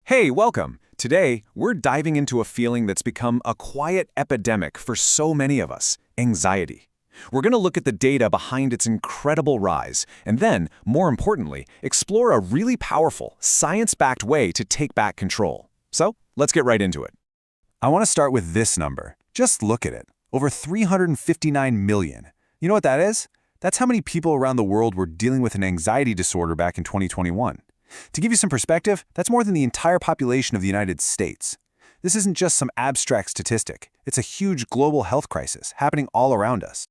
Hey, welcome! Today, we're diving into a feeling that's become a quiet epidemic for so many of us, anxiety. We're going to look at the data behind its incredible rise, and then, more importantly, explore a really powerful, science-backed way to take back control. So, let's get right into it. I want to start with this number. Just look at it. Over 359 million. You know what that is? That's how many people around the world were dealing with an anxiety disorder back in 2021. To give you some perspective, that's more than the entire population of the United States. This isn't just some abstract statistic. It's a huge global health crisis happening all around us.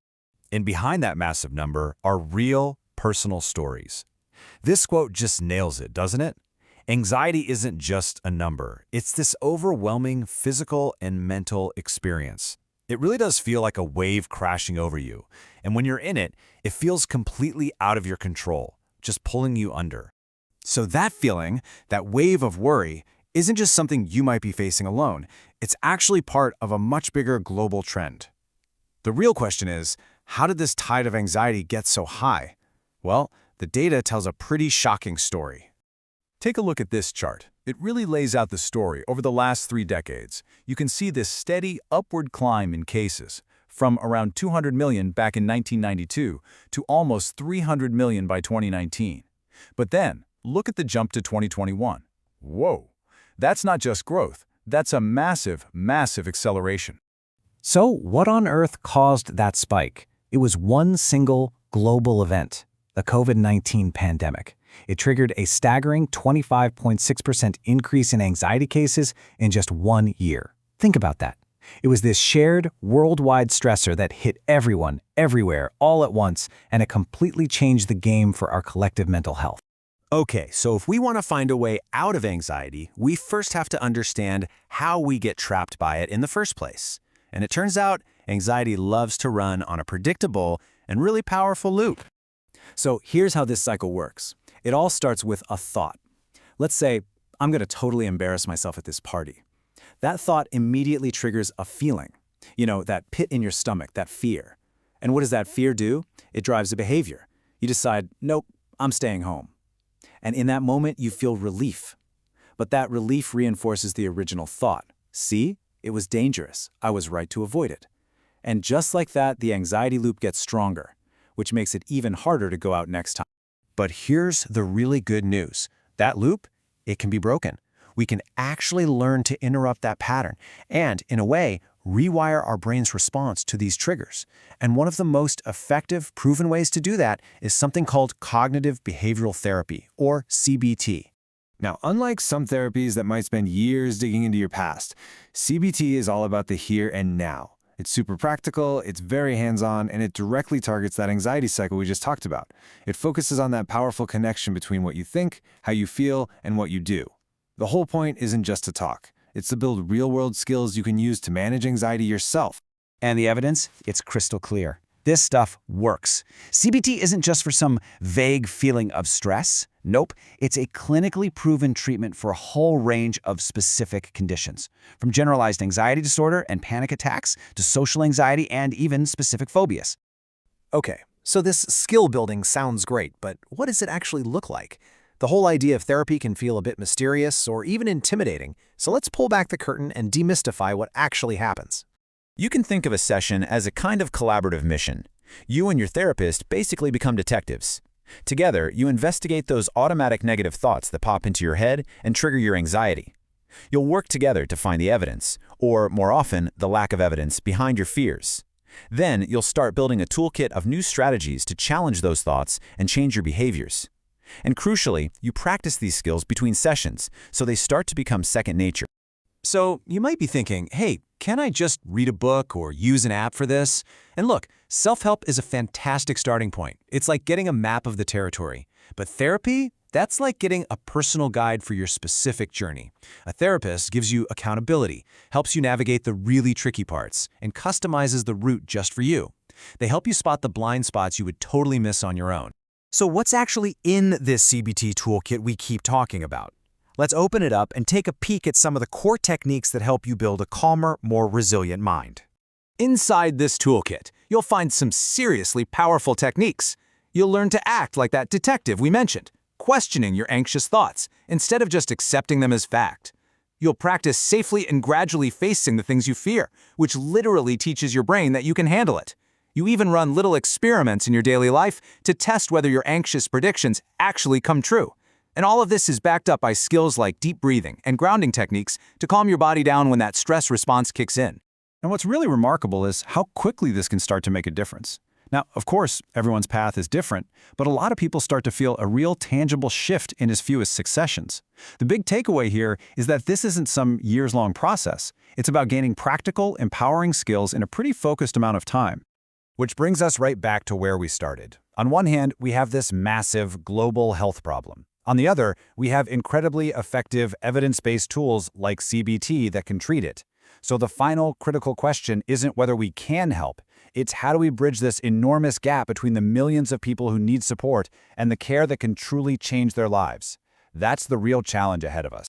And behind that massive number are real, personal stories. This quote just nails it, doesn't it? Anxiety isn't just a number. It's this overwhelming physical and mental experience. It really does feel like a wave crashing over you. And when you're in it, it feels completely out of your control, just pulling you under. So that feeling, that wave of worry, isn't just something you might be facing alone. It's actually part of a much bigger global trend. The real question is, how did this tide of anxiety get so high? Well, the data tells a pretty shocking story. Take a look at this chart. It really lays out the story over the last 3 decades. You can see this steady upward climb in cases, from around 200 million back in 1992 to almost 300 million by 2019. But then, look at the jump to 2021. Whoa! That's not just growth. That's a massive, massive acceleration. So what on earth caused that spike? It was one single global event, the COVID-19 pandemic. It triggered a staggering 25.6% increase in anxiety cases in just 1 year. Think about that. It was this shared, worldwide stressor that hit everyone, everywhere, all at once, and it completely changed the game for our collective mental health. Okay, so if we want to find a way out of anxiety, we first have to understand how we get trapped by it in the first place. And it turns out, anxiety loves to run on a predictable and really powerful loop. So here's how this cycle works. It all starts with a thought. Let's say, I'm going to totally embarrass myself at this party. That thought immediately triggers a feeling. You know, that pit in your stomach, that fear. And what does that fear do? It drives a behavior. You decide, nope, I'm staying home. And in that moment, you feel relief. But that relief reinforces the original thought. See? It was dangerous. I was right to avoid it. And just like that, the anxiety loop gets stronger, which makes it even harder to go out next time. But here's the really good news. That loop, it can be broken. We can actually learn to interrupt that pattern and, in a way, rewire our brain's response to these triggers. And one of the most effective, proven ways to do that is something called Cognitive Behavioural Therapy, or CBT. Now, unlike some therapies that might spend years digging into your past, CBT is all about the here and now. It's super practical, it's very hands-on, and it directly targets that anxiety cycle we just talked about. It focuses on that powerful connection between what you think, how you feel, and what you do. The whole point isn't just to talk. It's to build real-world skills you can use to manage anxiety yourself. And the evidence? It's crystal clear. This stuff works. CBT isn't just for some vague feeling of stress. Nope, it's a clinically proven treatment for a whole range of specific conditions, from generalized anxiety disorder and panic attacks to social anxiety and even specific phobias. Okay, so this skill building sounds great, but what does it actually look like? The whole idea of therapy can feel a bit mysterious or even intimidating, so let's pull back the curtain and demystify what actually happens. You can think of a session as a kind of collaborative mission. You and your therapist basically become detectives. Together, you investigate those automatic negative thoughts that pop into your head and trigger your anxiety. You'll work together to find the evidence, or more often, the lack of evidence, behind your fears. Then, you'll start building a toolkit of new strategies to challenge those thoughts and change your behaviors. And crucially, you practice these skills between sessions, so they start to become second nature. So you might be thinking, hey, can I just read a book or use an app for this? And look, self-help is a fantastic starting point. It's like getting a map of the territory. But therapy? That's like getting a personal guide for your specific journey. A therapist gives you accountability, helps you navigate the really tricky parts, and customizes the route just for you. They help you spot the blind spots you would totally miss on your own. So what's actually in this CBT toolkit we keep talking about? Let's open it up and take a peek at some of the core techniques that help you build a calmer, more resilient mind. Inside this toolkit, you'll find some seriously powerful techniques. You'll learn to act like that detective we mentioned, questioning your anxious thoughts instead of just accepting them as fact. You'll practice safely and gradually facing the things you fear, which literally teaches your brain that you can handle it. You even run little experiments in your daily life to test whether your anxious predictions actually come true. And all of this is backed up by skills like deep breathing and grounding techniques to calm your body down when that stress response kicks in. And what's really remarkable is how quickly this can start to make a difference. Now, of course, everyone's path is different, but a lot of people start to feel a real tangible shift in as few as 6 sessions. The big takeaway here is that this isn't some years-long process. It's about gaining practical, empowering skills in a pretty focused amount of time. Which brings us right back to where we started. On one hand, we have this massive global health problem. On the other, we have incredibly effective evidence-based tools like CBT that can treat it. So the final critical question isn't whether we can help. It's how do we bridge this enormous gap between the millions of people who need support and the care that can truly change their lives. That's the real challenge ahead of us.